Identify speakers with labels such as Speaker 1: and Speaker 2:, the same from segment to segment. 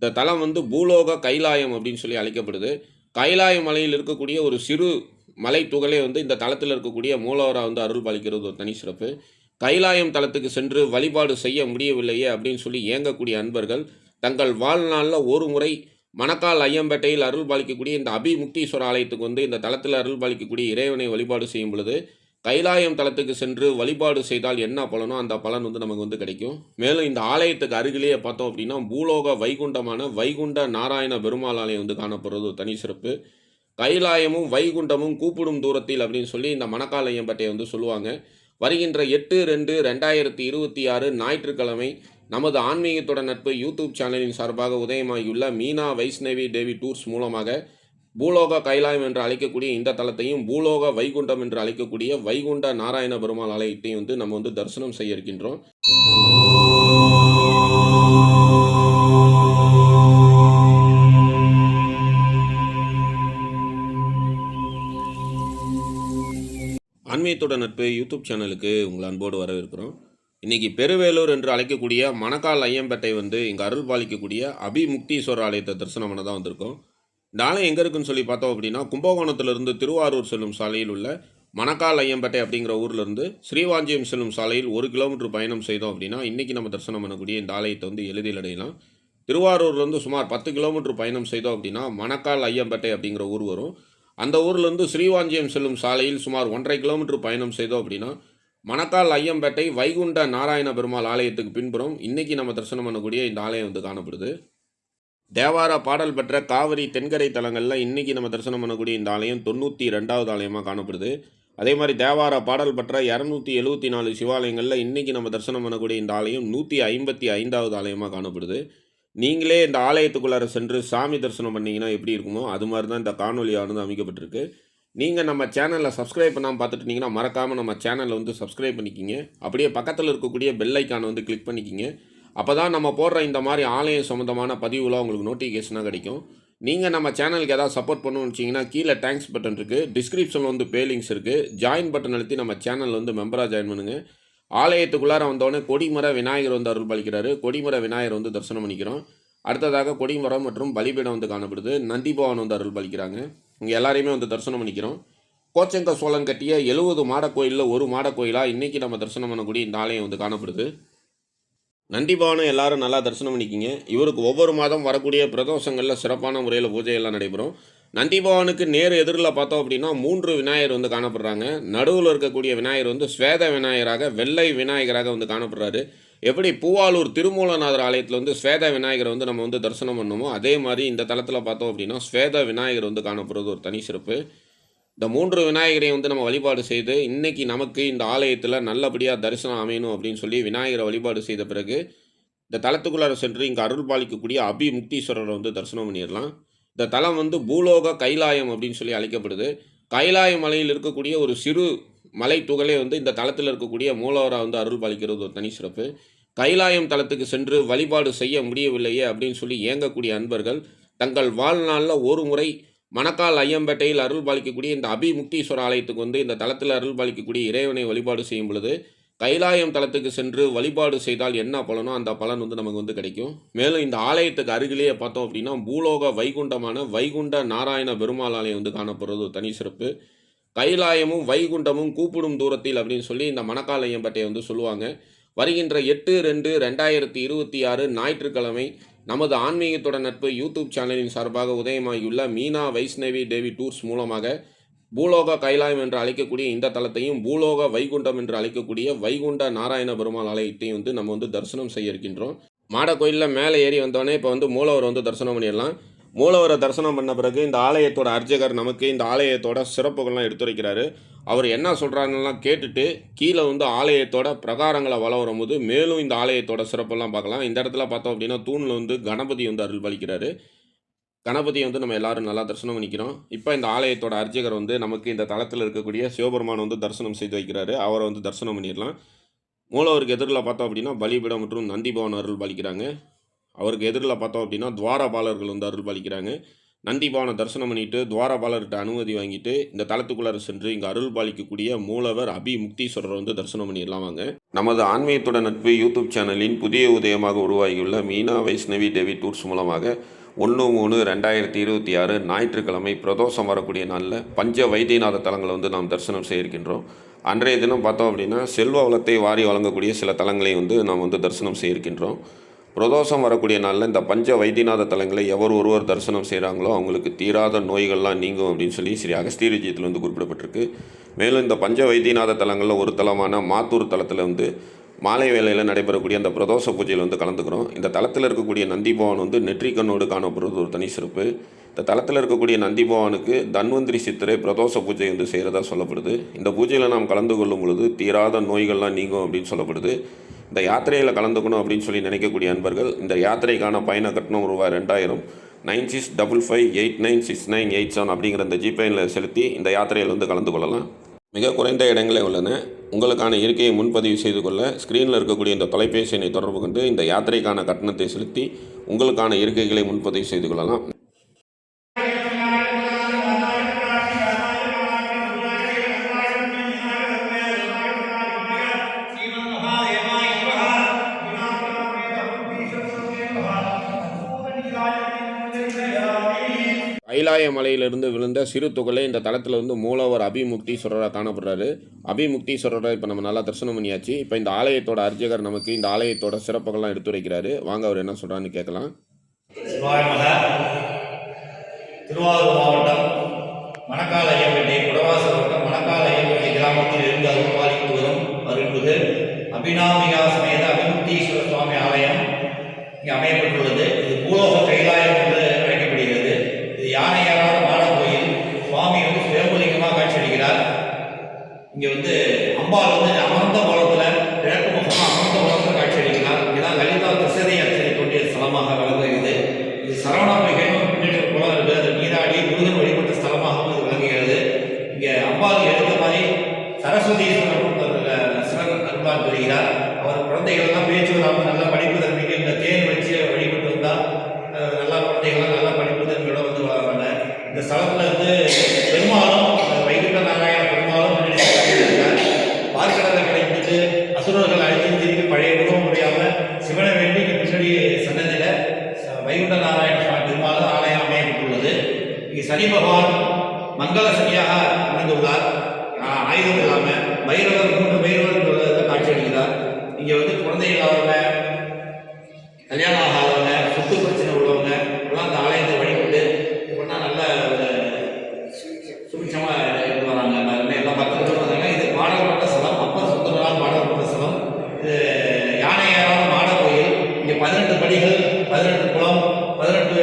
Speaker 1: இந்த தலம் வந்து பூலோக கைலாயம் அப்படின்னு சொல்லி அழைக்கப்படுது. கைலாய மலையில் இருக்கக்கூடிய ஒரு சிறு மலை துகளே வந்து இந்த தலத்தில இருக்கக்கூடிய மூலவரா வந்து அருள் பாலிக்கிறது ஒரு தனி சிறப்பு. கைலாயம் தலத்துக்கு சென்று வழிபாடு செய்ய முடியவில்லையே அப்படின்னு சொல்லி ஏங்கக்கூடிய அன்பர்கள், தங்கள் வாழ்நாள்ல ஒரு முறை மணக்கால் ஐயம்பேட்டையில் அருள் பாலிக்கக்கூடிய இந்த அபிமுக்தீஸ்வரர் ஆலயத்துக்கு வந்து இந்த தலத்தில அருள் பாலிக்கக்கூடிய இறைவனை வழிபாடு செய்யும் பொழுது, கைலாயம் தலத்துக்கு சென்று வழிபாடு செய்தால் என்ன பலனோ அந்த பலன் வந்து நமக்கு வந்து கிடைக்கும். மேலும் இந்த ஆலயத்துக்கு அருகிலேயே பார்த்தோம் அப்படின்னா, பூலோக வைகுண்டமான வைகுண்ட நாராயண பெருமாள் ஆலயம் வந்து காணப்படுறது ஒரு தனி சிறப்பு. கைலாயமும் வைகுண்டமும் கூப்பிடும் தூரத்தில் அப்படின்னு சொல்லி இந்த மணக்கால் ஐயம்பேட்டையை வந்து சொல்லுவாங்க. வருகின்ற 8/2/2026 ஞாயிற்றுக்கிழமை நமது ஆன்மீகத்துடன் நட்பு யூடியூப் சேனலின் சார்பாக உதயமாகியுள்ள மீனா வைஷ்ணவி தேவி டூர்ஸ் மூலமாக பூலோக கைலாயம் என்று அழைக்கக்கூடிய இந்த தலத்தையும், பூலோக வைகுண்டம் என்று அழைக்கக்கூடிய வைகுண்ட நாராயண பெருமாள் ஆலயத்தையும் வந்து நம்ம வந்து தரிசனம் செய்ய இருக்கின்றோம். ஆன்மீகத்துடன் நட்பு யூடியூப் சேனலுக்கு உங்கள் அன்போடு வரவேற்கிறோம். இன்றைக்கி பெருவேலூர் என்று அழைக்கக்கூடிய மணக்கால் ஐயம்பேட்டை வந்து இங்கே அருள் பாலிக்கக்கூடிய அபிமுக்தீஸ்வரர் ஆலயத்தை தரிசனம் பண்ண தான் வந்திருக்கோம். இந்த ஆலயம் எங்கே இருக்குன்னு சொல்லி பார்த்தோம் அப்படின்னா, கும்பகோணத்திலிருந்து திருவாரூர் செல்லும் சாலையில் உள்ள மணக்கால் ஐயம்பேட்டை அப்படிங்கிற ஊர்லேருந்து ஸ்ரீவாஞ்சியம் செல்லும் சாலையில் 1 கிலோமீட்டர் பயணம் செய்தோம் அப்படின்னா, இன்றைக்கி நம்ம தரிசனம் பண்ணக்கூடிய இந்த ஆலயத்தை வந்து எளிதில் அடையலாம். திருவாரூர்லேருந்து சுமார் 10 கிலோமீட்டர் பயணம் செய்தோம் அப்படின்னா, மணக்கால் ஐயம்பேட்டை அப்படிங்கிற ஊர் வரும். அந்த ஊர்லேருந்து ஸ்ரீவாஞ்சியம் செல்லும் சாலையில் சுமார் 1.5 கிலோமீட்டர் பயணம் செய்தோம் அப்படின்னா, மணக்கால் ஐயம்பேட்டை வைகுண்ட நாராயண பெருமாள் ஆலயத்துக்கு பின்புறம் இன்றைக்கி நம்ம தரிசனம் பண்ணக்கூடிய இந்த ஆலயம் வந்து காணப்படுது. தேவார பாடல் பெற்ற காவிரி தென்கரை தலங்களில் இன்றைக்கி நம்ம தரிசனம் பண்ணக்கூடிய இந்த ஆலயம் 92வது ஆலயமாக காணப்படுது. அதே மாதிரி தேவார பாடல் பெற்ற 274 சிவாலயங்களில் இன்றைக்கி நம்ம தரிசனம் பண்ணக்கூடிய இந்த ஆலயம் 155வது ஆலயமாக காணப்படுது. நீங்களே இந்த ஆலயத்துக்குள்ளார சென்று சாமி தரிசனம் பண்ணிங்கன்னா எப்படி இருக்குமோ அது மாதிரி தான் இந்த காணொலியானது அமைக்கப்பட்டிருக்கு. நீங்கள் நம்ம சேனலில் சப்ஸ்கிரைப் பண்ணாமல் பார்த்துட்டு இருந்தீங்கன்னா மறக்காமல் நம்ம சேனலை வந்து சப்ஸ்கிரைப் பண்ணிக்கிங்க. அப்படியே பக்கத்தில் இருக்கக்கூடிய பெல் ஐக்கானை வந்து கிளிக் பண்ணிக்கிங்க. அப்போ தான் நம்ம போடுற இந்த மாதிரி ஆலயம் சம்மந்தமான பதிவுலாம் உங்களுக்கு நோட்டிஃபிகேஷனாக கிடைக்கும். நீங்கள் நம்ம சேனலுக்கு ஏதாவது சப்போர்ட் பண்ணணும்னு வச்சிங்கன்னா கீழே தேங்க்ஸ் பட்டன் இருக்குது, டிஸ்கிரிப்ஷனில் வந்து பே லிங்க்ஸ் இருக்குது. ஜாயின் பட்டன் அழுத்தி நம்ம சேனலில் வந்து மெம்பராக ஜாயின் பண்ணுங்கள். ஆலயத்துக்குள்ளார வந்தோடனே கொடிமர விநாயகர் வந்து அருள் பாலிக்கிறாரு. கொடிமர விநாயகர் வந்து தரிசனம் பண்ணிக்கிறோம். அடுத்ததாக கொடிமரம் மற்றும் பலிபீடம் வந்து காணப்படுது. நந்திபவன் வந்து அருள் பாலிக்கிறாங்க. இங்கே எல்லாரையுமே வந்து தரிசனம் பண்ணிக்கிறோம். கோச்சங்க சோழன் கட்டிய 70 மாட கோயிலில் ஒரு மாட கோயிலாக இன்றைக்கி நம்ம தரிசனம் பண்ணக்கூடிய இந்த ஆலயம் வந்து காணப்படுது. நந்திபவனை எல்லாரும் நல்லா தரிசனம் பண்ணிக்கிங்க. இவருக்கு ஒவ்வொரு மாதம் வரக்கூடிய பிரதோஷங்களில் சிறப்பான முறையில் பூஜையெல்லாம் நடைபெறும். நந்திபவனுக்கு நேர் எதிரில் பார்த்தோம் அப்படின்னா 3 விநாயகர் வந்து காணப்படுறாங்க. நடுவில் இருக்கக்கூடிய விநாயகர் வந்து ஸ்வேத விநாயகராக, வெள்ளை விநாயகராக வந்து காணப்படுறாரு. எப்படி பூவாலூர் திருமூலநாதர் ஆலயத்தில் வந்து ஸ்வேத விநாயகரை வந்து நம்ம வந்து தரிசனம் பண்ணுமோ, அதே மாதிரி இந்த தலத்தில் பார்த்தோம் அப்படின்னா ஸ்வேத விநாயகர் வந்து காணப்படுறது ஒரு தனி சிறப்பு. இந்த 3 விநாயகரையும் வந்து நம்ம வழிபாடு செய்து இன்றைக்கி நமக்கு இந்த ஆலயத்தில் நல்லபடியாக தரிசனம் அமையணும் அப்படின்னு சொல்லி விநாயகரை வழிபாடு செய்த பிறகு இந்த தலத்துக்குள்ளார சென்று இங்கே அருள் பாலிக்கக்கூடிய அபிமுக்தீஸ்வரரை வந்து தரிசனம் பண்ணிடலாம். இந்த தலம் வந்து பூலோக கைலாயம் அப்படின்னு சொல்லி அழைக்கப்படுது. கைலாய மலையில் இருக்கக்கூடிய ஒரு சிறு மலை துகளே வந்து இந்த தலத்தில் இருக்கக்கூடிய மூலவரா வந்து அருள் பாலிக்கிறது ஒரு தனி சிறப்பு. கைலாயம் தலத்துக்கு சென்று வழிபாடு செய்ய முடியவில்லையே அப்படின்னு சொல்லி ஏங்கக்கூடிய அன்பர்கள், தங்கள் வாழ்நாளில் ஒரு முறை மணக்கால் ஐயம்பேட்டையில் அருள் பாலிக்கக்கூடிய இந்த அபிமுக்தீஸ்வரர் ஆலயத்துக்கு வந்து இந்த தலத்தில் அருள் பாலிக்கக்கூடிய இறைவனை வழிபாடு செய்யும் பொழுது, கைலாயம் தலத்துக்கு சென்று வழிபாடு செய்தால் என்ன பலனோ அந்த பலன் வந்து நமக்கு வந்து கிடைக்கும். மேலும் இந்த ஆலயத்துக்கு அருகிலேயே பார்த்தோம் அப்படின்னா, பூலோக வைகுண்டமான வைகுண்ட நாராயண பெருமாள் ஆலயம் வந்து காணப்படுறது ஒரு தனி சிறப்பு. கைலாயமும் வைகுண்டமும் கூப்பிடும் தூரத்தில் அப்படின்னு சொல்லி இந்த மணக்கால் ஐயம்பேட்டையை வந்து சொல்லுவாங்க. வருகின்ற 8/2/2026 ஞாயிற்றுக்கிழமை நமது ஆன்மீகத்துடன் நட்பு யூடியூப் சேனலின் சார்பாக உதயமாகியுள்ள மீனா வைஷ்ணவி தேவி டூர்ஸ் மூலமாக பூலோக கைலாயம் என்று அழைக்கக்கூடிய இந்த தலத்தையும், பூலோக வைகுண்டம் என்று அழைக்கக்கூடிய வைகுண்ட நாராயண பெருமாள் ஆலயத்தையும் வந்து நம்ம வந்து தரிசனம் செய்ய இருக்கின்றோம். மாட கோயிலில் மேலே ஏறி வந்தோடனே இப்போ வந்து மூலவர் வந்து தரிசனம் பண்ணிடலாம். மூலவரை தரிசனம் பண்ண பிறகு இந்த ஆலயத்தோட அர்ச்சகர் நமக்கு இந்த ஆலயத்தோட சிறப்புகள்லாம் எடுத்துரைக்கிறாரு. அவர் என்ன சொல்கிறாங்கலாம் கேட்டுட்டு கீழே வந்து ஆலயத்தோட பிரகாரங்களை வளம் வரும்போது மேலும் இந்த ஆலயத்தோட சிறப்பெல்லாம் பார்க்கலாம். இந்த இடத்துல பார்த்தோம் அப்படின்னா தூணில் வந்து கணபதி வந்து அருள் பாலிக்கிறாரு. கணபதியை வந்து நம்ம எல்லாரும் நல்லா தரிசனம் பண்ணிக்கிறோம். இப்போ இந்த ஆலயத்தோட அர்ச்சகர் வந்து நமக்கு இந்த தளத்தில் இருக்கக்கூடிய சிவபெருமான் வந்து தரிசனம் செய்து வைக்கிறாரு. அவரை வந்து தரிசனம் பண்ணிடலாம். மூலவருக்கு எதிரில் பார்த்தோம் அப்படின்னா பலிபீடம் மற்றும் நந்திபவன் அருள் பாலிக்கிறாங்க. அவருக்கு எதிரில் பார்த்தோம் அப்படின்னா துவாரபாலர்கள் வந்து அருள் பாலிக்கிறாங்க. நந்திபவனை தரிசனம் பண்ணிட்டு துவாரபாலர்கிட்ட அனுமதி வாங்கிட்டு இந்த தலத்துக்குள்ளார சென்று இங்கே அருள் பாலிக்கக்கூடிய மூலவர் அபி முக்தீஸ்வரரை வந்து தரிசனம் பண்ணிடலாம் வாங்க. நமது ஆன்மீகத்தோட நட்பு யூடியூப் சேனலின் புதிய உதயமாக உருவாகியுள்ள மீனா வைஷ்ணவி தேவி டூர்ஸ் மூலமாக 1/3/2026 ஞாயிற்றுக்கிழமை பிரதோஷம் வரக்கூடிய நாளில் பஞ்ச வைத்தியநாத தலங்களை வந்து நாம் தரிசனம் செய்ய இருக்கின்றோம். அன்றைய தினம் பார்த்தோம் அப்படின்னா செல்வ வளத்தை வாரி வழங்கக்கூடிய சில தலங்களை வந்து நாம் வந்து தரிசனம் செய்ய இருக்கின்றோம். பிரதோஷம் வரக்கூடிய நாளில் இந்த பஞ்ச வைத்தியநாத தலங்களை ஒருவர் தரிசனம் செய்கிறாங்களோ அவங்களுக்கு தீராத நோய்கள்லாம் நீங்கும் அப்படின்னு சொல்லி ஸ்ரீ அகஸ்தியர் விஜயத்தில் வந்து குறிப்பிடப்பட்டிருக்கு. மேலும் இந்த பஞ்ச வைத்தியநாத தலங்களில் ஒரு தலமான மாத்தூர் தலத்தில் வந்து மாலை வேளையில் நடைபெறக்கூடிய அந்த பிரதோஷ பூஜையில் வந்து கலந்துக்கிறோம். இந்த தலத்தில் இருக்கக்கூடிய நந்திபவன் வந்து நெற்றிக்கண்ணோடு காணப்படுறது ஒரு தனி சிறப்பு. இந்த தலத்தில் இருக்கக்கூடிய நந்திபவனுக்கு தன்வந்திரி சித்திரை பிரதோஷ பூஜை வந்து செய்கிறதா சொல்லப்படுது. இந்த பூஜையில் நாம் கலந்து கொள்ளும் பொழுது தீராத நோய்கள்லாம் நீங்கும் அப்படின்னு சொல்லப்படுது. இந்த யாத்திரையில் கலந்துக்கணும் அப்படின்னு சொல்லி நினைக்கக்கூடிய அன்பர்கள் இந்த யாத்திரைக்கான பயண கட்டணம் ரூபாய் 2000 9655896987 அப்படிங்கிற இந்த ஜிபேயில் செலுத்தி இந்த யாத்திரையில் வந்து கலந்து கொள்ளலாம். மிக குறைந்த இடங்களே உள்ளன. உங்களுக்கான இருக்கையை முன்பதிவு செய்து கொள்ள ஸ்க்ரீனில் இருக்கக்கூடிய இந்த தொலைபேசி எண்ணை தொடர்பு கொண்டு இந்த யாத்திரைக்கான கட்டணத்தை செலுத்தி உங்களுக்கான இருக்கைகளை முன்பதிவு செய்து கொள்ளலாம். கைலாய மலையிலிருந்து விழுந்த சிறு துகளே இந்த தலத்தில் வந்து மூலவர் அபிமுக்தீஸ்வரராக காணப்படுறாரு. அபிமுக்தீஸ்வரரை இப்போ நம்ம நல்லா தரிசனம் பண்ணியாச்சு. இப்போ இந்த ஆலயத்தோட அர்ச்சகர் நமக்கு இந்த ஆலயத்தோட சிறப்புகள்லாம் எடுத்துரைக்கிறாரு. வாங்க அவர் என்ன சொல்கிறான்னு கேட்கலாம்.
Speaker 2: திருவாரூர் மாவட்டம் மணக்கால் ஐயம்பேட்டை குடவாசல் வட்டம் மணக்கால் ஐயம்பேட்டை கிராமத்தில் இருந்து அருள்பாலித்து வரும் அருள்மிகு அபிநாமிகா சமேத அபிமுக்தீஸ்வர சுவாமி ஆலயம் இங்கே அமையப்பட்டுள்ளது. இது பூலோக கைலாயம் என்று அழைக்கப்படுகிறது. இது யானையாரான மாட கோயில். சுவாமி வந்து சுயம்பலிங்கமாக காட்சியளிக்கிறார். இங்கே வந்து அம்பாள் வந்து அமர்ந்த கோலத்தில் கிழக்கு முகமாக அமர்ந்த கோலத்தில் காட்சியளிக்கிறார். இங்கேதான் லலிதா திசதை அர்ச்சனை தோன்றிய ஸ்தலமாக விளங்குகிறது. இது சரவணாம்பிகைன்னு பின்னாடி ஒரு குளம் இருக்குது. அது நீராடி முருகன் வழிபட்ட ஸ்தலமாகவும் இது விளங்குகிறது. இங்கே அம்பாள் எடுத்த மாதிரி சரஸ்வதீஸ்வரர் சிவன் அருளால் பெறுகிறார். அவர் குழந்தைகள்லாம் பேச்சு வராமல் நல்லா படிப்பு தன்மைக்கு இந்த தேன் வச்சு வழிபட்டு வந்தால் நல்லா குழந்தைகள்லாம் நல்லா படிப்பு தன்மையோட வந்து வளர்றாங்க. இந்த ஸ்தலத்தில் வந்து பெருமாளும் வைகுண்ட நாராயண பெருமாளும் பார்க்கடலை கடைபிடித்து அசுரர்கள் அழைத்து திரும்பி பழைய குணம் முடியாமல் சிவனை வேண்டி இங்கே பின்னாடி சன்னதியில் வைகுண்ட நாராயண சுவாமி பெருமாளும் ஆலயம் அமையப்பட்டுள்ளது. இங்கே சனி பகவான் மங்கள சனியாக அமைந்துள்ளார். ஆயுதம் இல்லாமல் பைரவர் 3 பைரவர் காட்சியளிக்கிறார். இங்கே வந்து குழந்தை இல்லாதவங்க, கல்யாணம் ஆகாதவங்க, சொத்து பிரச்சனை உள்ளவங்க எல்லாம் இந்த ஆலயத்தை வழிபட்டு இப்படின்னா நல்ல ஒரு சுபிட்சமாக இருந்து வராங்க. எல்லாம் பக்கத்தில் வந்தாங்க. இது பாடல்பட்ட ஸ்தலம். அப்பர் சுந்தரரால் பாடல்பட்ட ஸ்தலம். இது யானையாரான மாட கோயில். இங்கே 18 படிகள், 18 குளம், 18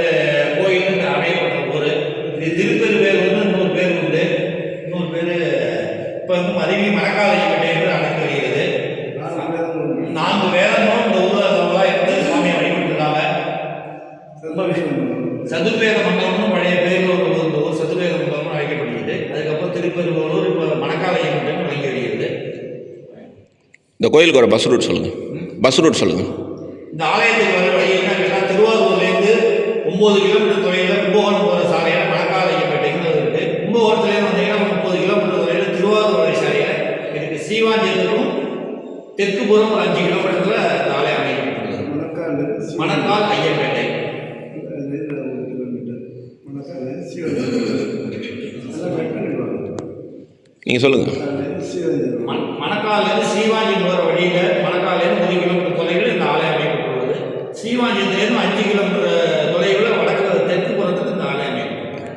Speaker 2: கோயில் அமையப்பட்ட ஊர். இது திருப்பெருவேல் வந்து 100 பேர் உண்டு. 100 பேர் இப்போ வந்து மருவி மணக்கால் ஐயம்பேட்டை என்று அழைத்து வருகிறது. 4 வேதங்களும் இந்த ஊரில் இருந்தவங்களா இருந்து சுவாமியை வழிபட்டுருக்காங்க. சதுர்வேத மண்டலம்னு பழைய பேரில் ஒரு ஊர் சதுர்வேத மண்டலம்னு அழைக்கப்படுகிறது. அதுக்கப்புறம் திருப்பெருவலூர் இப்போ மணக்கால் ஐயம்பேட்டை வழங்கி வருகிறது.
Speaker 1: இந்த கோயிலுக்கு ஒரு பஸ் ரூட் சொல்லுங்கள். பஸ் ரூட் சொல்லுங்கள்.
Speaker 2: இந்த ஆலயத்துக்கு வர வழி என்ன, திருவாரூர்லேருந்து 9 கிலோமீட்டர் தொலைவில் கும்பகோணம் போகிற சாலையில் மணக்கால் ஐயம்பேட்டைங்கிறது இருக்குது. கும்பகோணத்துலேருந்து வந்தீங்கன்னா 30 கிலோமீட்டர் தொலைவில் திருவாரூர் சாலையில் இதுக்கு சீவாஞ்சேரிக்கும் தெற்கு புறம் ஒரு 5 கிலோமீட்டரில் இந்த ஆலயம் அமைக்கப்பட்டுள்ளது. மணக்கால் ஐயம்பேட்டை.
Speaker 1: நீங்கள் சொல்லுங்கள்.
Speaker 2: மணக்கால்லேருந்து சீவாஞ்சி போகிற வழியில் மணக்கால்லேருந்து 1 கிலோமீட்டர் தொலைவில் இந்த ஆலயம் அமைக்கப்பட்டுள்ளது. சீவாஞ்சியிலேருந்து 5 கிலோமீட்டர் தொலைவில் வடக்கு தெற்கு புறத்துக்கு இந்த ஆலயம் அமைக்கப்பட்டுள்ளது.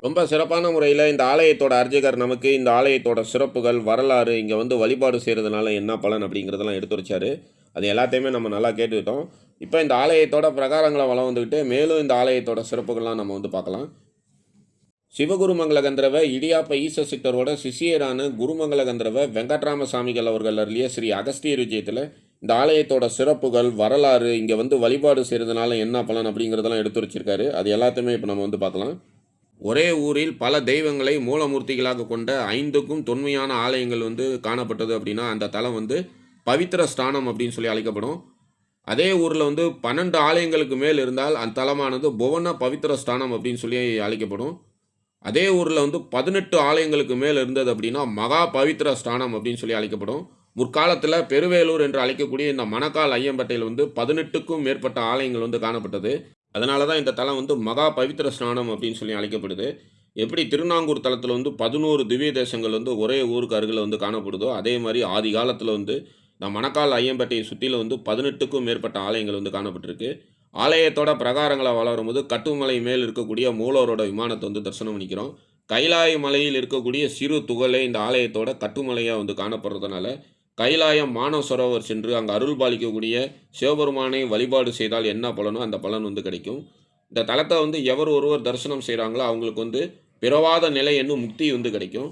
Speaker 1: ரொம்ப சிறப்பான முறையில் இந்த ஆலயத்தோட அர்ச்சகர் நமக்கு இந்த ஆலயத்தோட சிறப்புகள், வரலாறு, இங்கே வந்து வழிபாடு செய்கிறதுனால என்ன பலன் அப்படிங்கிறதெல்லாம் எடுத்து வச்சார். அது எல்லாத்தையுமே நம்ம நல்லா கேட்டுக்கிட்டோம். இப்போ இந்த ஆலயத்தோட பிரகாரங்களை வளம் வந்துக்கிட்டு மேலும் இந்த ஆலயத்தோட சிறப்புகள்லாம் நம்ம வந்து பார்க்கலாம். சிவகுருமங்கல கந்தரவ இடியாப்ப ஈச சித்தரோட சிஷியரான குருமங்கல கந்தரவ வெங்கட்ராம சாமிகள் அவர்கள் அருளிய ஸ்ரீ அகஸ்தியர் விஜயத்தில் இந்த ஆலயத்தோட சிறப்புகள், வரலாறு, இங்கே வந்து வழிபாடு செய்கிறதுனால என்ன பலன் அப்படிங்கிறதெல்லாம் எடுத்து வச்சிருக்காரு. அது எல்லாத்தையுமே இப்போ நம்ம வந்து பார்க்கலாம். ஒரே ஊரில் பல தெய்வங்களை மூலமூர்த்திகளாக கொண்ட 5க்கும் தொன்மையான ஆலயங்கள் வந்து காணப்பட்டது அப்படின்னா அந்த தலம் வந்து பவித்திர ஸ்தானம் அப்படின்னு சொல்லி அழைக்கப்படும். அதே ஊரில் வந்து 12 ஆலயங்களுக்கு மேல் இருந்தால் அந்த தலமானது புவன பவித்திர ஸ்தானம் அப்படின்னு சொல்லி அழைக்கப்படும். அதே ஊரில் வந்து 18 ஆலயங்களுக்கு மேல் இருந்தது அப்படின்னா மகா பவித்திர ஸ்தானம் அப்படின்னு சொல்லி அழைக்கப்படும். முற்காலத்தில் பெருவேலூர் என்று அழைக்கக்கூடிய இந்த மணக்கால் ஐயம்பட்டையில் வந்து 18க்கும் மேற்பட்ட ஆலயங்கள் வந்து காணப்பட்டது. அதனால தான் இந்த தலம் வந்து மகா பவித்திர ஸ்நானம் அப்படின்னு சொல்லி அழைக்கப்படுது. எப்படி திருநாங்கூர் தலத்தில் வந்து 11 திவ்ய தேசங்கள் வந்து ஒரே ஊருக்கு அருகில் வந்து காணப்படுதோ, அதே மாதிரி ஆதி காலத்தில் வந்து இந்த மணக்கால் ஐயம்பேட்டையை சுற்றிலும் வந்து 18க்கும் மேற்பட்ட ஆலயங்கள் வந்து காணப்பட்டிருக்கு. ஆலயத்தோட பிரகாரங்களை வளரும்போது கட்டுமலை மேல் இருக்கக்கூடிய மூலவரோட விமானத்தை வந்து தரிசனம் பண்ணிக்கிறோம். கைலாய மலையில் இருக்கக்கூடிய சிறு துகளே இந்த ஆலயத்தோட கட்டுமலையாக வந்து காணப்படுறதுனால கைலாயம் மானசரோவர் சென்று அங்கே அருள் பாலிக்கக்கூடிய சிவபெருமானை வழிபாடு செய்தால் என்ன பலனோ அந்த பலன் வந்து கிடைக்கும். இந்த தலத்தை வந்து எவர் ஒருவர் தரிசனம் செய்கிறாங்களோ அவங்களுக்கு வந்து பிறவாத நிலை என்னும் முக்தி வந்து கிடைக்கும்.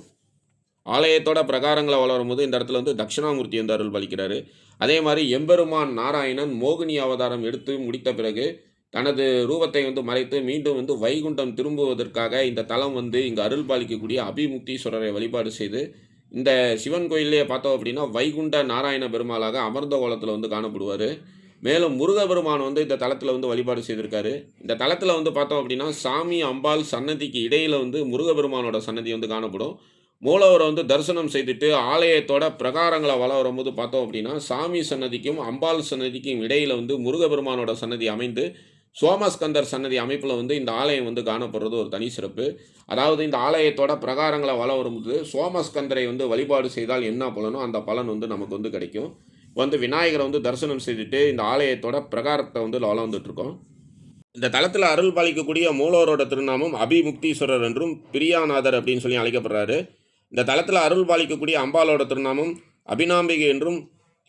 Speaker 1: ஆலயத்தோட பிரகாரங்களை வளரும்போது இந்த இடத்துல வந்து தட்சிணாமூர்த்தி வந்து அருள் பாலிக்கிறாரு. அதே மாதிரி எம்பெருமான் நாராயணன் மோகினி அவதாரம் எடுத்து முடித்த பிறகு தனது ரூபத்தை வந்து மறைத்து மீண்டும் வந்து வைகுண்டம் திரும்புவதற்காக இந்த தலம் வந்து இங்கு அருள் பாலிக்கக்கூடிய அபிமுக்தீஸ்வரரை வழிபாடு செய்து இந்த சிவன் கோயிலே பார்த்தோம் அப்படின்னா வைகுண்ட நாராயண பெருமாளாக அமர்ந்த கோலத்தில் வந்து காணப்படுவார். மேலும் முருகபெருமான் வந்து இந்த தலத்தில் வந்து வழிபாடு செய்திருக்காரு. இந்த தலத்தில் வந்து பார்த்தோம் அப்படின்னா சாமி அம்பாள் சன்னதிக்கு இடையில் வந்து முருகபெருமானோட சன்னதி வந்து காணப்படும். மூலவரை வந்து தரிசனம் செய்துட்டு ஆலயத்தோட பிரகாரங்களை வள வரும்போது பார்த்தோம் அப்படின்னா சாமி சன்னதிக்கும் அம்பாள் சன்னதிக்கும் இடையில் வந்து முருகபெருமானோட சன்னதி அமைந்து சோமஸ்கந்தர் சன்னதி அமைப்பில் வந்து இந்த ஆலயம் வந்து காணப்படுறது ஒரு தனி சிறப்பு. அதாவது இந்த ஆலயத்தோட பிரகாரங்களை வள வரும்போது சோமஸ்கந்தரை வந்து வழிபாடு செய்தால் என்ன பலனோ அந்த பலன் வந்து நமக்கு வந்து கிடைக்கும். வந்து விநாயகரை வந்து தரிசனம் செய்துட்டு இந்த ஆலயத்தோட பிரகாரத்தை வந்து வளம் வந்துட்டுருக்கோம். இந்த தலத்தில் அருள் பாலிக்கக்கூடிய மூலவரோட திருநாமம் அபிமுக்தீஸ்வரர் என்றும் பிரியாநாதர் அப்படின்னு சொல்லி அழைக்கப்படுறாரு. இந்த தலத்தில் அருள் பாலிக்கக்கூடிய அம்பாலோட திருநாமம் அபிநாம்பிகை என்றும்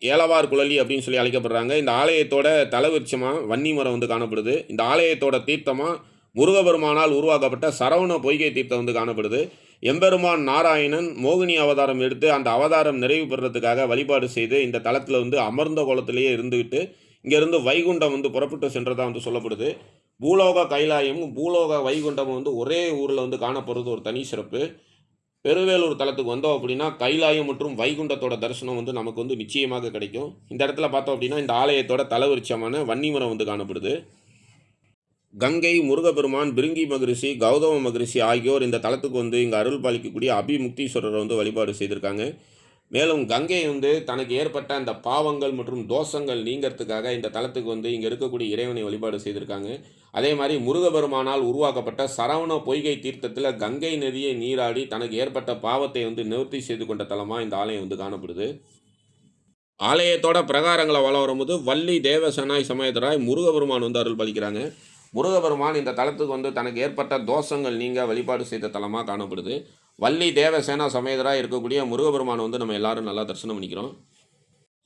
Speaker 1: ஏலவார் குழலி அப்படின்னு சொல்லி அழைக்கப்படுறாங்க. இந்த ஆலயத்தோட தலவிருட்சமாக வன்னி மரம் வந்து காணப்படுது. இந்த ஆலயத்தோட தீர்த்தமாக முருகபெருமானால் உருவாக்கப்பட்ட சரவண பொய்கை தீர்த்தம் வந்து காணப்படுது. எம்பெருமான் நாராயணன் மோகினி அவதாரம் எடுத்து அந்த அவதாரம் நிறைவு பெறுறதுக்காக வழிபாடு செய்து இந்த தலத்தில் வந்து அமர்ந்த கோலத்திலேயே இருந்துக்கிட்டு இங்கேருந்து வைகுண்டம் வந்து புறப்பட்டு சென்றதாக வந்து சொல்லப்படுது. பூலோக கைலாயமும் பூலோக வைகுண்டமும் வந்து ஒரே ஊரில் வந்து காணப்படுறது ஒரு தனி சிறப்பு. பெருவேலூர் தலத்துக்கு வந்தோம் அப்படின்னா கைலாயம் மற்றும் வைகுண்டத்தோட தரிசனம் வந்து நமக்கு வந்து நிச்சயமாக கிடைக்கும். இந்த இடத்துல பார்த்தோம் அப்படின்னா இந்த ஆலயத்தோட தலவிருட்சமான வன்னிமரம் வந்து காணப்படுது. கங்கை, முருகப்பெருமான், பிருங்கி மகரிஷி, கௌதம மகரிஷி ஆகியோர் இந்த தலத்துக்கு வந்து இங்கே அருள் பாலிக்கக்கூடிய அபிமுக்தீஸ்வரரை வந்து வழிபாடு செய்திருக்காங்க. மேலும் கங்கை வந்து தனக்கு ஏற்பட்ட அந்த பாவங்கள் மற்றும் தோஷங்கள் நீங்கிறதுக்காக இந்த தலத்துக்கு வந்து இங்கே இருக்கக்கூடிய இறைவனை வழிபாடு செய்திருக்காங்க. அதே மாதிரி முருகபெருமானால் உருவாக்கப்பட்ட சரவண பொய்கை தீர்த்தத்தில் கங்கை நதியை நீராடி தனக்கு ஏற்பட்ட பாவத்தை வந்து நிவர்த்தி செய்து கொண்ட தலமாக இந்த ஆலயம் வந்து காணப்படுது. ஆலயத்தோட பிரகாரங்களை வளம் வரும்போது வள்ளி தேவசனாய் சமயத்தராய் முருகபெருமான் வந்து அருள் பாலிக்கிறாங்க. முருகபெருமான் இந்த தலத்துக்கு வந்து தனக்கு ஏற்பட்ட தோஷங்கள் நீங்க வழிபாடு செய்த தலமாக காணப்படுது. வள்ளி தேவசேனா சமேதராக இருக்கக்கூடிய முருகபெருமான் வந்து நம்ம எல்லாரும் நல்லா தரிசனம் பண்ணிக்கிறோம்.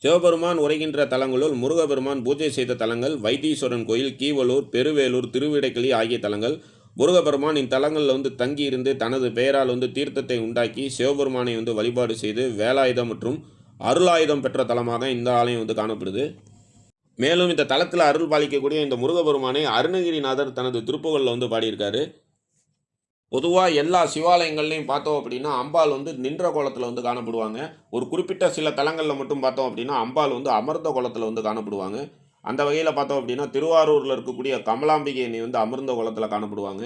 Speaker 1: சிவபெருமான் உரைகின்ற தலங்களுள் முருகபெருமான் பூஜை செய்த தலங்கள் வைத்தீஸ்வரன் கோயில், கீவலூர், பெருவேலூர், திருவிடைக்களி ஆகிய தலங்கள். முருகபெருமான் இத்தலங்களில் வந்து தங்கி இருந்து தனது பெயரால் வந்து தீர்த்தத்தை உண்டாக்கி சிவபெருமானை வந்து வழிபாடு செய்து வேலாயுதம் மற்றும் அருளாயுதம் பெற்ற தலமாக இந்த ஆலயம் வந்து காணப்படுது. மேலும் இந்த தலத்தில் அருள் பாலிக்கக்கூடிய இந்த முருகபெருமானை அருணகிரிநாதர் தனது திருப்புகழில் வந்து பாடியிருக்காரு. பொதுவாக எல்லா சிவாலயங்கள்லையும் பார்த்தோம் அப்படின்னா அம்பாள் வந்து நின்ற கோலத்தில் வந்து காணப்படுவாங்க. ஒரு குறிப்பிட்ட சில தலங்களில் மட்டும் பார்த்தோம் அப்படின்னா அம்பாள் வந்து அமர்ந்த கோலத்தில் வந்து காணப்படுவாங்க. அந்த வகையில் பார்த்தோம் அப்படின்னா திருவாரூரில் இருக்கக்கூடிய கமலாம்பிகை அன்னை வந்து அமர்ந்த கோலத்தில் காணப்படுவாங்க.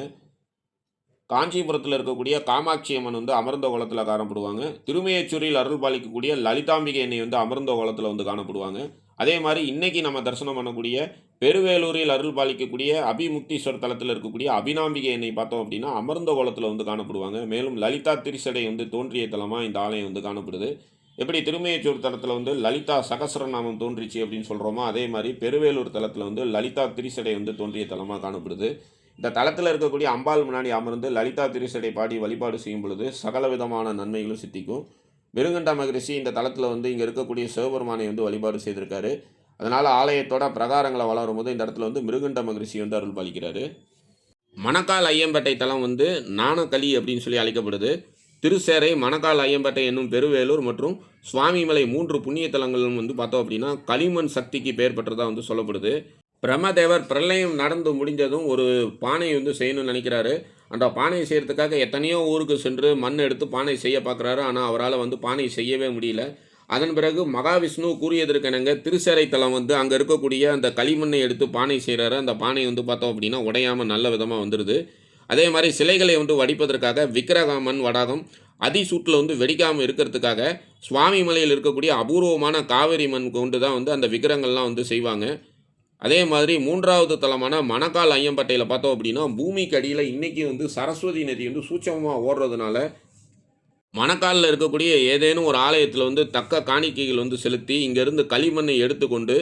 Speaker 1: காஞ்சிபுரத்தில் இருக்கக்கூடிய காமாட்சி அம்மன் வந்து அமர்ந்த கோலத்தில் காணப்படுவாங்க. திருமையச்சூரில் அருள் பாலிக்கக்கூடிய லலிதாம்பிகை அன்னை வந்து அமர்ந்த கோலத்தில் வந்து காணப்படுவாங்க. அதே மாதிரி இன்றைக்கி நம்ம தரிசனம் பண்ணக்கூடிய பெருவேலூரில் அருள் பாலிக்கக்கூடிய அபிமுக்தீஸ்வரர் தலத்தில் இருக்கக்கூடிய அபிநாம்பிகை அன்னை பார்த்தோம் அப்படின்னா அமர்ந்த கோலத்தில் வந்து காணப்படுவாங்க. மேலும் லலிதா திரிசடை வந்து தோன்றிய தலமாக இந்த ஆலயம் வந்து காணப்படுது. எப்படி திருமையச்சூர் தலத்தில் வந்து லலிதா சகஸ்ரநாமம் தோன்றிச்சு அப்படின்னு சொல்கிறோமோ அதே மாதிரி பெருவேலூர் தலத்தில் வந்து லலிதா திரிசடை வந்து தோன்றிய தலமாக காணப்படுது. இந்த தலத்தில் இருக்கக்கூடிய அம்பாள் முன்னாடி அமர்ந்து லலிதா திரிசடை பாடி வழிபாடு செய்யும் பொழுது சகல விதமான நன்மைகளும் சித்திக்கும். மிருகண்ட மகரிஷி இந்த தலத்தில் வந்து இங்கே இருக்கக்கூடிய சிவபெருமானை வந்து வழிபாடு செய்திருக்காரு. அதனால் ஆலயத்தோட பிரகாரங்களை வளரும் போது இந்த இடத்துல வந்து மிருகண்ட மகரிஷி வந்து அருள் பாலிக்கிறாரு. மணக்கால் ஐயம்பேட்டை தலம் வந்து நாணக்களி அப்படின்னு சொல்லி அழைக்கப்படுது. திருச்சேரை, மணக்கால் ஐயம்பேட்டை என்னும் பெருவேலூர் மற்றும் சுவாமிமலை 3 புண்ணிய தலங்களும் வந்து பார்த்தோம் அப்படின்னா களிமண் சக்திக்கு பெயர் பெற்றதாக வந்து சொல்லப்படுது. பிரம்மதேவர் பிரளயம் நடந்து முடிஞ்சதும் ஒரு பானை வந்து செய்யணும்னு நினைக்கிறாரு. அந்த பானை செய்கிறதுக்காக எத்தனையோ ஊருக்கு சென்று மண் எடுத்து பானை செய்ய பார்க்குறாரு. ஆனால் அவரால் வந்து பானை செய்யவே முடியல. அதன் பிறகு மகாவிஷ்ணு கூறியதற்கெனங்க திருச்சேறை தலம் வந்து அங்கே இருக்கக்கூடிய அந்த களிமண்ணை எடுத்து பானை செய்கிறாரு. அந்த பானை வந்து பார்த்தோம் அப்படின்னா உடையாமல் நல்ல விதமாக வந்துடுது. அதே மாதிரி சிலைகளை வந்து வடிப்பதற்காக விக்கிரகமன் வடாகம் அதிசூட்டில் வந்து வெடிக்காமல் இருக்கிறதுக்காக சுவாமி மலையில் இருக்கக்கூடிய அபூர்வமான காவேரி மண் கொண்டு தான் வந்து அந்த விக்கிரகங்கள்லாம் வந்து செய்வாங்க. அதே மாதிரி 3வது தலமான மணக்கால் ஐயம்பட்டையில் பார்த்தோம் அப்படின்னா பூமிக்கு அடியில் இன்றைக்கி வந்து சரஸ்வதி நதி வந்து சூட்சமமாக ஓடுறதுனால மணக்காலில் இருக்கக்கூடிய ஏதேனும் ஒரு ஆலயத்தில் வந்து தக்க காணிக்கைகள் வந்து செலுத்தி இங்கேருந்து களிமண்ணை எடுத்துக்கொண்டு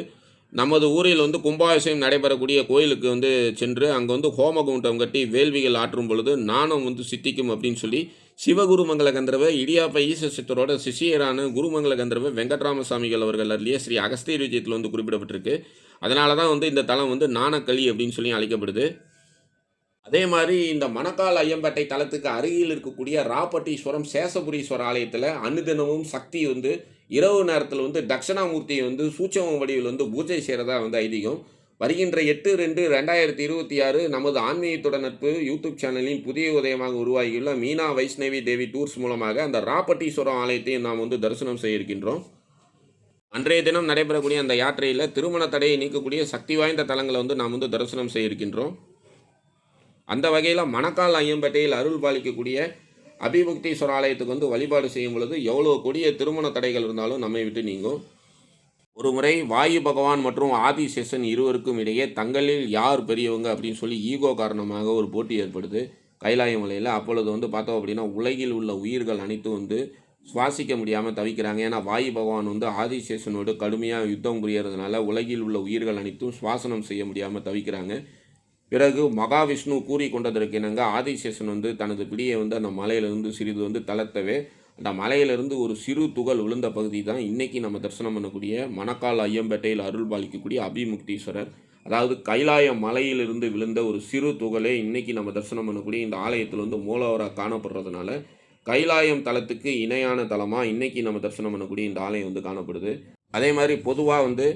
Speaker 1: நமது ஊரில் வந்து கும்பாபிஷேகம் நடைபெறக்கூடிய கோயிலுக்கு வந்து சென்று அங்கே வந்து ஹோமகுண்டம் கட்டி வேள்விகள் ஆற்றும் பொழுது நாணம் வந்து சித்திக்கும் அப்படின்னு சொல்லி சிவகுருமங்கல கந்தர்வ இடியாப்ப ஈச சித்தரோட சிஷியரான குருமங்கல கந்தர்வ வெங்கட்ராமசாமிகள் அவர்கள் அருளிய ஸ்ரீ அகஸ்தியர் விஜயத்தில் வந்து குறிப்பிடப்பட்டிருக்கு. அதனால தான் வந்து இந்த தலம் வந்து நாணக்களி அப்படின்னு சொல்லி அழைக்கப்படுது. அதே மாதிரி இந்த மணக்கால் ஐயம்பேட்டை தலத்துக்கு அருகில் இருக்கக்கூடிய ராப்பட்டீஸ்வரம் சேஷபுரீஸ்வரர் ஆலயத்தில் அனுதினமும் சக்தி வந்து இரவு நேரத்தில் வந்து தட்சிணாமூர்த்தியை வந்து சூட்சம வடிவில் வந்து பூஜை செய்கிறதா வந்து ஐதீகம். வருகின்ற 8/2/2026 நமது ஆன்மீகத்துடன் நட்பு யூடியூப் சேனலின் புதிய உதயமாக உருவாகியுள்ள மீனா வைஷ்ணவி தேவி டூர்ஸ் மூலமாக அந்த ராப்பட்டீஸ்வரம் ஆலயத்தையும் நாம் வந்து தரிசனம் செய்ய இருக்கின்றோம். அன்றைய தினம் நடைபெறக்கூடிய அந்த யாத்திரையில் திருமண தடையை நீக்கக்கூடிய சக்தி வாய்ந்த தலங்களை வந்து நாம் வந்து தரிசனம் செய்ய இருக்கின்றோம். அந்த வகையில் மணக்கால் ஐயம்பேட்டையில் அருள் பாலிக்கக்கூடிய அபிமுக்தீஸ்வர ஆலயத்துக்கு வந்து வழிபாடு செய்யும் பொழுது எவ்வளோ கொடிய திருமண தடைகள் இருந்தாலும் நம்மை விட்டு நீங்கும். ஒரு முறை வாயு பகவான் மற்றும் ஆதிசேஷன் இருவருக்கும் இடையே தங்களில் யார் பெரியவங்க அப்படின்னு சொல்லி ஈகோ காரணமாக ஒரு போட்டி ஏற்படுது கைலாய மலையில். அப்பொழுது வந்து பார்த்தோம் அப்படின்னா உலகில் உள்ள உயிர்கள் அனைத்தும் வந்து சுவாசிக்க முடியாமல் தவிக்கிறாங்க. ஏன்னா வாயு பகவான் வந்து ஆதிசேஷனோடு கடுமையாக யுத்தம் புரியறதுனால உலகில் உள்ள உயிர்கள் அனைத்தும் சுவாசனம் செய்ய முடியாமல் தவிக்கிறாங்க. பிறகு மகாவிஷ்ணு கூறி கொண்டதற்கு இணங்க ஆதிசேஷன் வந்து தனது பிடியை வந்து அந்த மலையிலிருந்து சிறிது வந்து தளர்த்தவே அந்த மலையிலிருந்து ஒரு சிறு துகள் விழுந்த பகுதி தான் இன்றைக்கி நம்ம தரிசனம் பண்ணக்கூடிய மணக்கால் ஐயம்பேட்டையில் அருள் பாலிக்கக்கூடிய அபிமுக்தீஸ்வரர். அதாவது கைலாய மலையிலிருந்து விழுந்த ஒரு சிறு துகளே இன்றைக்கி நம்ம தரிசனம் பண்ணக்கூடிய இந்த ஆலயத்தில் வந்து மூலவராக காணப்படுறதுனால கைலாயம் தலத்துக்கு இணையான தலமாக இன்றைக்கி நம்ம தரிசனம் பண்ணக்கூடிய இந்த ஆலயம் வந்து காணப்படுது. அதே மாதிரி பொதுவாக வந்து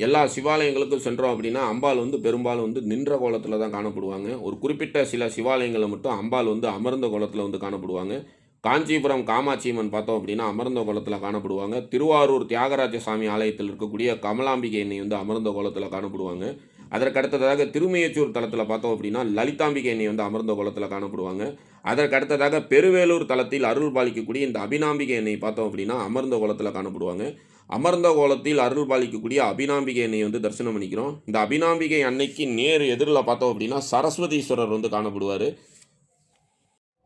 Speaker 1: எல்லா சிவாலயங்களுக்கும் சென்றோம் அப்படின்னா அம்பாள் வந்து பெரும்பாலும் வந்து நின்ற கோலத்தில் தான் காணப்படுவாங்க. ஒரு குறிப்பிட்ட சில சிவாலயங்களில் மட்டும் அம்பாள் வந்து அமர்ந்த கோலத்தில் வந்து காணப்படுவாங்க. காஞ்சிபுரம் காமாட்சி அம்மன் பார்த்தோம் அப்படின்னா அமர்ந்த கோலத்தில் காணப்படுவாங்க. திருவாரூர் தியாகராஜ சாமி ஆலயத்தில் இருக்கக்கூடிய கமலாம்பிகை எண்ணெய் வந்து அமர்ந்த கோலத்தில் காணப்படுவாங்க. அதற்கடுத்ததாக திருமையச்சூர் தலத்தில் பார்த்தோம் அப்படின்னா லலிதாம்பிகை எண்ணெய் வந்து அமர்ந்த கோலத்தில் காணப்படுவாங்க. அதற்கடுத்ததாக பெருவேலூர் தலத்தில் அருள் பாலிக்கக்கூடிய இந்த அபிநாம்பிகை எண்ணெய் பார்த்தோம் அப்படின்னா அமர்ந்த கோலத்தில் காணப்படுவாங்க. அமர்ந்த கோலத்தில் அருள் பாலிக்கக்கூடிய அபிநாம்பிகை எண்ணெய் வந்து தரிசனம் பண்ணிக்கிறோம். இந்த அபிநாம்பிகை அன்னைக்கு நேர் எதிரில் பார்த்தோம் அப்படின்னா சரஸ்வதீஸ்வரர் வந்து காணப்படுவார்.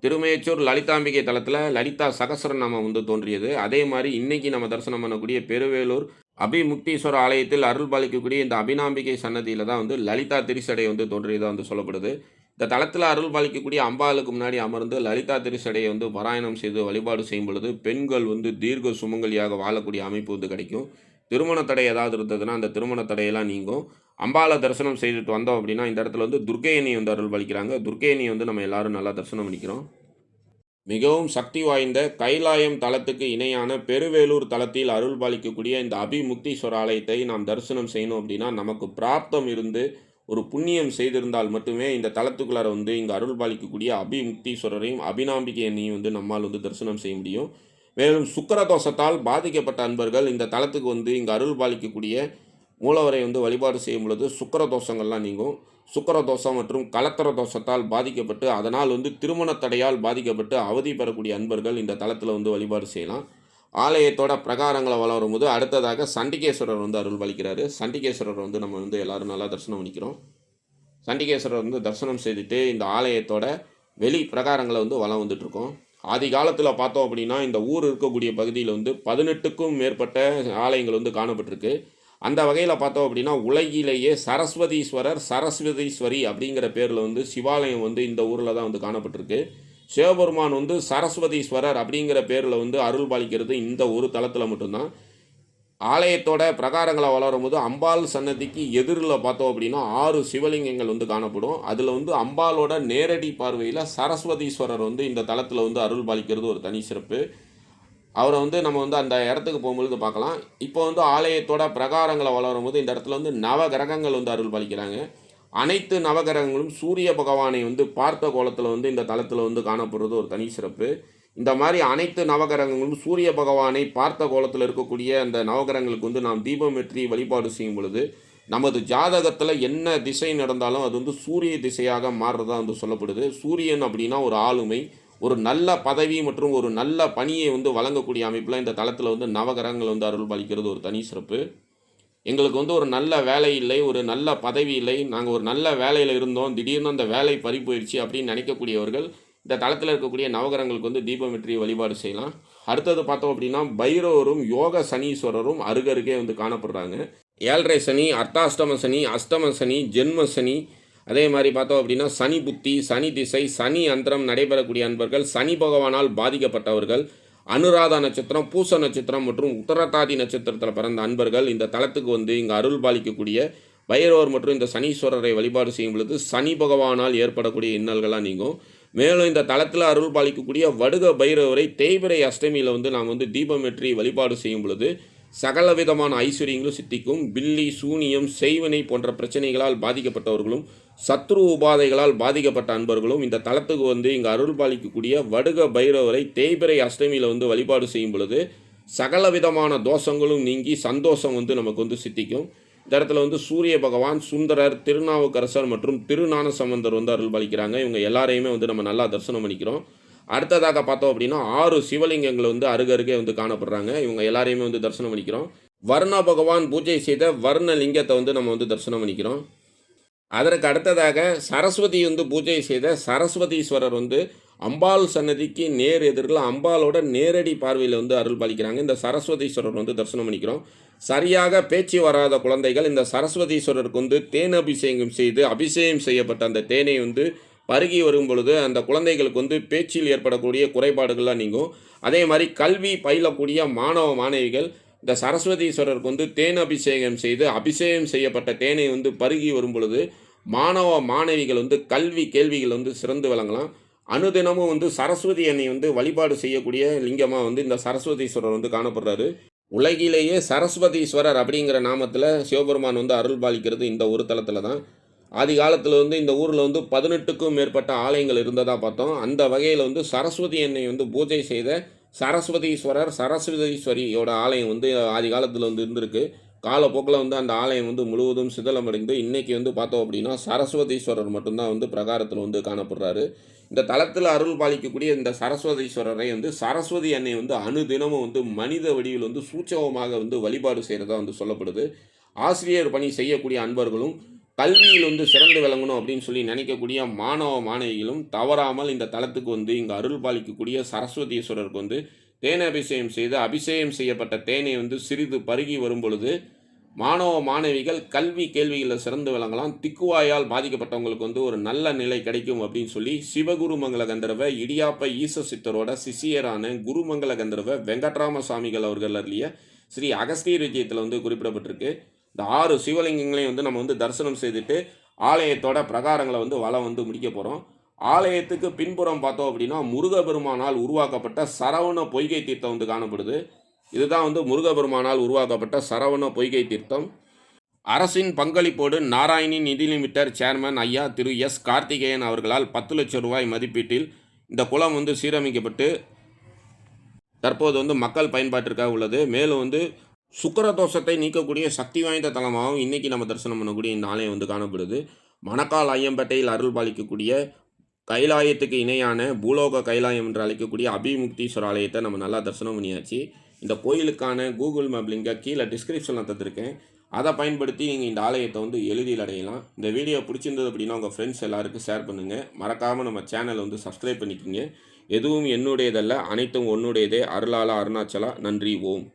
Speaker 1: திருமையச்சூர் லலிதாம்பிகை தலத்தில் லலிதா சகசரநாமம் வந்து தோன்றியது. அதே மாதிரி இன்றைக்கி நம்ம தரிசனம் பண்ணக்கூடிய பெருவேலூர் அபிமுக்தீஸ்வர ஆலயத்தில் அருள் பாலிக்கக்கூடிய இந்த அபிநாம்பிகை சன்னதியில் தான் வந்து லலிதா திரிசடை வந்து தோன்றியதாக வந்து சொல்லப்படுது. இந்த தலத்தில் அருள் பாலிக்கக்கூடிய அம்பாளுக்கு முன்னாடி அமர்ந்து லலிதா திரிசடையை வந்து பாராயணம் செய்து வழிபாடு செய்யும் பொழுது பெண்கள் வந்து தீர்க்க சுமங்கலியாக வாழக்கூடிய அமைப்பு வந்து கிடைக்கும். திருமண தடை ஏதாவது இருந்ததுன்னா அந்த திருமண தடையெல்லாம் நீங்கும். அம்பாளை தரிசனம் செய்துட்டு வந்தோம் அப்படின்னா இந்த இடத்துல வந்து துர்க்கையணி வந்து அருள் பாலிக்கிறாங்க. துர்க்கையணி வந்து நம்ம எல்லாரும் நல்லா தரிசனம் பண்ணிக்கிறோம். மிகவும் சக்தி வாய்ந்த கைலாயம் தலத்துக்கு இணையான பெருவேலூர் தலத்தில் அருள் பாலிக்கக்கூடிய இந்த அபிமுக்தீஸ்வர ஆலயத்தை நாம் தரிசனம் செய்யணும் அப்படின்னா நமக்கு பிராப்தம் இருந்து ஒரு புண்ணியம் செய்திருந்தால் மட்டுமே இந்த தலத்துக்குள்ளார வந்து இங்கே அருள் பாலிக்கக்கூடிய அபிமுக்தீஸ்வரரையும் அபிநாம்பிகை எண்ணையும் வந்து நம்மால் வந்து தரிசனம் செய்ய முடியும். மேலும் சுக்கிரதோஷத்தால் பாதிக்கப்பட்ட அன்பர்கள் இந்த தலத்துக்கு வந்து இங்கே அருள் பாலிக்கக்கூடிய மூலவரை வந்து வழிபாடு செய்யும் பொழுது சுக்கிரதோஷங்கள்லாம் நீங்கும். சுக்கிரதோஷம் மற்றும் கலத்தர தோஷத்தால் பாதிக்கப்பட்டு அதனால் வந்து திருமண தடையால் பாதிக்கப்பட்டு அவதி பெறக்கூடிய அன்பர்கள் இந்த தலத்தில் வந்து வழிபாடு செய்யலாம். ஆலயத்தோட பிரகாரங்களை வளரும் போது அடுத்ததாக சண்டிகேஸ்வரர் வந்து அருள் பாலிக்கிறாரு. சண்டிகேஸ்வரர் வந்து நம்ம வந்து எல்லோரும் நல்லா தரிசனம் பண்ணிக்கிறோம். சண்டிகேஸ்வரர் வந்து தரிசனம் செய்துட்டு இந்த ஆலயத்தோட வெளி பிரகாரங்களை வந்து வளம் வந்துட்டுருக்கோம். ஆதி காலத்தில் பார்த்தோம் அப்படின்னா இந்த ஊர் இருக்கக்கூடிய பகுதியில் வந்து 18க்கும் மேற்பட்ட ஆலயங்கள் வந்து காணப்பட்டிருக்கு. அந்த வகையில் பார்த்தோம் அப்படின்னா உலகிலேயே சரஸ்வதீஸ்வரர் சரஸ்வதீஸ்வரி அப்படிங்கிற பேரில் வந்து சிவாலயம் வந்து இந்த ஊரில் தான் வந்து காணப்பட்டிருக்கு. சிவபெருமான் வந்து சரஸ்வதீஸ்வரர் அப்படிங்கிற பேரில் வந்து அருள் பாலிக்கிறது இந்த ஒரு தலத்தில் மட்டும்தான். ஆலயத்தோட பிரகாரங்களை வளரும் போது அம்பாள் சன்னதிக்கு எதிரில் பார்த்தோம் அப்படின்னா 6 சிவலிங்கங்கள் வந்து காணப்படும். அதில் வந்து அம்பாலோட நேரடி பார்வையில் சரஸ்வதீஸ்வரர் வந்து இந்த தலத்தில் வந்து அருள் பாலிக்கிறது ஒரு தனி சிறப்பு. அவரை வந்து நம்ம வந்து அந்த இடத்துக்கு போகும்பொழுது பார்க்கலாம். இப்போ வந்து ஆலயத்தோட பிரகாரங்களை வளரும் போது இந்த இடத்துல வந்து நவகிரகங்கள் வந்து அருள் பாலிக்கிறாங்க. அனைத்து நவகிரகங்களும் சூரிய பகவானை வந்து பார்த்த கோலத்தில் வந்து இந்த தலத்தில் வந்து காணப்படுறது ஒரு தனி சிறப்பு. இந்த மாதிரி அனைத்து நவகிரகங்களும் சூரிய பகவானை பார்த்த கோலத்தில் இருக்கக்கூடிய அந்த நவகிரகங்களுக்கு வந்து நாம் தீபம் ஏற்றி வழிபாடு செய்யும் பொழுது நமது ஜாதகத்தில் என்ன திசை நடந்தாலும் அது வந்து சூரிய திசையாக மாறுறதா வந்து சொல்லப்படுது. சூரியன் அப்படின்னா ஒரு ஆளுமை, ஒரு நல்ல பதவி மற்றும் ஒரு நல்ல பணியை வந்து வழங்கக்கூடிய அமைப்பில் இந்த தளத்தில் வந்து நவகிரகங்கள் வந்து அருள் பாலிக்கிறது ஒரு தனி சிறப்பு. எங்களுக்கு வந்து ஒரு நல்ல வேலை இல்லை, ஒரு நல்ல பதவி இல்லை, நாங்கள் ஒரு நல்ல வேலையில் இருந்தோம், திடீர்னு அந்த வேலை பறி போயிடுச்சு அப்படின்னு நினைக்கக்கூடியவர்கள் இந்த தளத்தில் இருக்கக்கூடிய நவகிரகங்களுக்கு வந்து தீபம் ஏற்றி வழிபாடு செய்யலாம். அடுத்தது பார்த்தோம் அப்படின்னா பைரவரும் யோக சனீஸ்வரரும் அருகருகே வந்து காணப்படுறாங்க. 7.5 சனி, அர்த்தாஷ்டம சனி, அஷ்டம சனி, ஜென்ம சனி, அதே மாதிரி பார்த்தோம் அப்படின்னா சனி புத்தி, சனி திசை, சனி அந்தரம் நடைபெறக்கூடிய அன்பர்கள், சனி பகவானால் பாதிக்கப்பட்டவர்கள், அனுராதா நட்சத்திரம், பூச நட்சத்திரம் மற்றும் உத்தரட்டாதி நட்சத்திரத்தில் பிறந்த அன்பர்கள் இந்த தலத்துக்கு வந்து இங்கே அருள் பாலிக்கக்கூடிய பைரவர் மற்றும் இந்த சனீஸ்வரரை வழிபாடு செய்யும் பொழுது சனி பகவானால் ஏற்படக்கூடிய இன்னல்களாக நீங்கும். மேலும் இந்த தலத்தில் அருள் பாலிக்கக்கூடிய வடுக பைரவரை தேய்பிறை அஷ்டமியில் வந்து நாம் வந்து தீபம் ஏற்றி வழிபாடு செய்யும் பொழுது சகல விதமான ஐஸ்வர்யங்களும் சித்திக்கும். பில்லி, சூனியம், செய்வனை போன்ற பிரச்சனைகளால் பாதிக்கப்பட்டவர்களும் சத்ரு உபாதைகளால் பாதிக்கப்பட்ட அன்பர்களும் இந்த தலத்துக்கு வந்து இங்கே அருள் பாலிக்கக்கூடிய வடுக பைரவரை தேய்பிறை அஷ்டமியில் வந்து வழிபாடு செய்யும் பொழுது சகல விதமான தோஷங்களும் நீங்கி சந்தோஷம் வந்து நமக்கு வந்து சித்திக்கும். இந்த இடத்துல வந்து சூரிய பகவான், சுந்தரர், திருநாவுக்கரசர் மற்றும் திருஞான சம்பந்தர் வந்து அருள் பாலிக்கிறாங்க. இவங்க எல்லாரையுமே வந்து நம்ம நல்லா தரிசனம் பண்ணிக்கிறோம். அடுத்ததாக பார்த்தோம் அப்படின்னா 6 சிவலிங்கங்கள் வந்து அருகருகே வந்து காணப்படுறாங்க. இவங்க எல்லாரையுமே வந்து தரிசனம் பண்ணிக்கிறோம். வர்ண பகவான் பூஜை செய்த வர்ண லிங்கத்தை வந்து நம்ம வந்து தரிசனம் பண்ணிக்கிறோம். அதற்கு அடுத்ததாக சரஸ்வதி வந்து பூஜை செய்த சரஸ்வதீஸ்வரர் வந்து அம்பாள் சன்னதிக்கு நேர் எதிரில் அம்பாலோட நேரடி பார்வையில் வந்து அருள் பாலிக்கிறாங்க. இந்த சரஸ்வதீஸ்வரர் வந்து தரிசனம் பண்ணிக்கிறோம். சரியாக பேச்சு வராத குழந்தைகள் இந்த சரஸ்வதீஸ்வரருக்கு வந்து தேன் அபிஷேகம் செய்து அபிஷேகம் செய்யப்பட்ட அந்த தேனை வந்து பருகி வரும் பொழுது அந்த குழந்தைகளுக்கு வந்து பேச்சில் ஏற்படக்கூடிய குறைபாடுகள்லாம் நீங்கும். அதே மாதிரி கல்வி பயிலக்கூடிய மாணவ மாணவிகள் இந்த சரஸ்வதீஸ்வரருக்கு வந்து தேன் அபிஷேகம் செய்து அபிஷேகம் செய்யப்பட்ட தேனை வந்து பருகி வரும் பொழுது மாணவ மாணவிகள் வந்து கல்வி கேள்விகள் வந்து சிறந்து விளங்கலாம். அனுதினமும் வந்து சரஸ்வதி அன்னை வந்து வழிபாடு செய்யக்கூடிய லிங்கமாக வந்து இந்த சரஸ்வதீஸ்வரர் வந்து காணப்படுறாரு. உலகிலேயே சரஸ்வதீஸ்வரர் அப்படிங்கிற நாமத்தில் சிவபெருமான் வந்து அருள் பாலிக்கிறது இந்த ஒரு தலத்தில் தான். ஆதி காலத்தில் வந்து இந்த ஊரில் வந்து 18க்கும் மேற்பட்ட ஆலயங்கள் இருந்ததாக பார்த்தோம். அந்த வகையில் வந்து சரஸ்வதி அன்னை வந்து பூஜை செய்த சரஸ்வதீஸ்வரர், சரஸ்வதீஸ்வரியோட ஆலயம் வந்து ஆதி காலத்தில் வந்து இருந்திருக்கு. காலப்போக்கில் வந்து அந்த ஆலயம் வந்து முழுவதும் சிதலமடைந்து இன்றைக்கி வந்து பார்த்தோம் அப்படின்னா சரஸ்வதீஸ்வரர் மட்டும்தான் வந்து பிரகாரத்தில் வந்து காணப்படுறாரு. இந்த தலத்தில் அருள் பாலிக்கக்கூடிய இந்த சரஸ்வதீஸ்வரரை வந்து சரஸ்வதி அன்னை வந்து அனுதினமும் வந்து மனித வடிவில் வந்து சூட்சமமாக வந்து வழிபாடு செய்கிறதா வந்து சொல்லப்படுது. ஆசிரியர் பணி செய்யக்கூடிய அன்பர்களும் கல்வியில் வந்து சிறந்து விளங்கணும் அப்படின்னு சொல்லி நினைக்கக்கூடிய மாணவ மாணவிகளும் தவறாமல் இந்த தலத்துக்கு வந்து இங்கே அருள் பாலிக்கக்கூடிய சரஸ்வதீஸ்வரருக்கு வந்து தேன் அபிஷேகம் செய்து அபிஷேகம் செய்யப்பட்ட தேனை வந்து சிறிது பருகி வரும் பொழுது மாணவ மாணவிகள் கல்வி கேள்விகளில் சிறந்து விளங்கலாம். திக்குவாயால் பாதிக்கப்பட்டவங்களுக்கு வந்து ஒரு நல்ல நிலை கிடைக்கும் அப்படின்னு சொல்லி சிவகுருமங்கல கந்தர்வ இடியாப்ப ஈச சித்தரோட சிஷியரான குருமங்கல கந்தர்வ வெங்கட்ராம சாமிகள் அவர்கள் அருளிய ஸ்ரீ அகஸ்தியர் விஜயத்தில் வந்து குறிப்பிடப்பட்டிருக்கு. இந்த 6 சிவலிங்கங்களையும் வந்து நம்ம வந்து தரிசனம் செய்துட்டு ஆலயத்தோட பிரகாரங்களை வந்து வலம் வந்து முடிக்க போகிறோம். ஆலயத்துக்கு பின்புறம் பார்த்தோம் அப்படின்னா முருகபெருமானால் உருவாக்கப்பட்ட சரவண பொய்கை தீர்த்தம் வந்து காணப்படுது. இதுதான் வந்து முருகபெருமானால் உருவாக்கப்பட்ட சரவண பொய்கை தீர்த்தம். அரசின் பங்களிப்போடு நாராயணி நிதி லிமிடெட் சேர்மன் ஐயா திரு எஸ் கார்த்திகேயன் அவர்களால் 10 லட்சம் ரூபாய் மதிப்பீட்டில் இந்த குளம் வந்து சீரமைக்கப்பட்டு தற்போது வந்து மக்கள் பயன்பாட்டிற்காக உள்ளது. மேலும் வந்து சுக்கிரதோஷத்தை நீக்கக்கூடிய சக்தி வாய்ந்த தலமாகவும் இன்றைக்கி நம்ம தரிசனம் பண்ணக்கூடிய இந்த ஆலயம் வந்து காணப்படுது. மணக்கால் ஐயம்பேட்டையில் அருள் பாலிக்கக்கூடிய கைலாயத்துக்கு இணையான பூலோக கைலாயம் என்று அழைக்கக்கூடிய அபிமுக்தீஸ்வரர் ஆலயத்தை நம்ம நல்லா தரிசனம் பண்ணியாச்சு. இந்த கோயிலுக்கான கூகுள் மேப் லிங்கை கீழே டிஸ்கிரிப்ஷனில் தந்திருக்கேன். அதை பயன்படுத்தி நீங்கள் இந்த ஆலயத்தை வந்து எளிதில் அடையலாம். இந்த வீடியோ பிடிச்சிருந்தது அப்படின்னா உங்கள் ஃப்ரெண்ட்ஸ் எல்லாருக்கும் ஷேர் பண்ணுங்கள். மறக்காமல் நம்ம சேனலை வந்து சப்ஸ்கிரைப் பண்ணிக்கோங்க. எதுவும் என்னுடையதல்ல, அனைத்தும் உன்னுடையதே. அருளாளா அருணாச்சலா. நன்றி. ஓம்.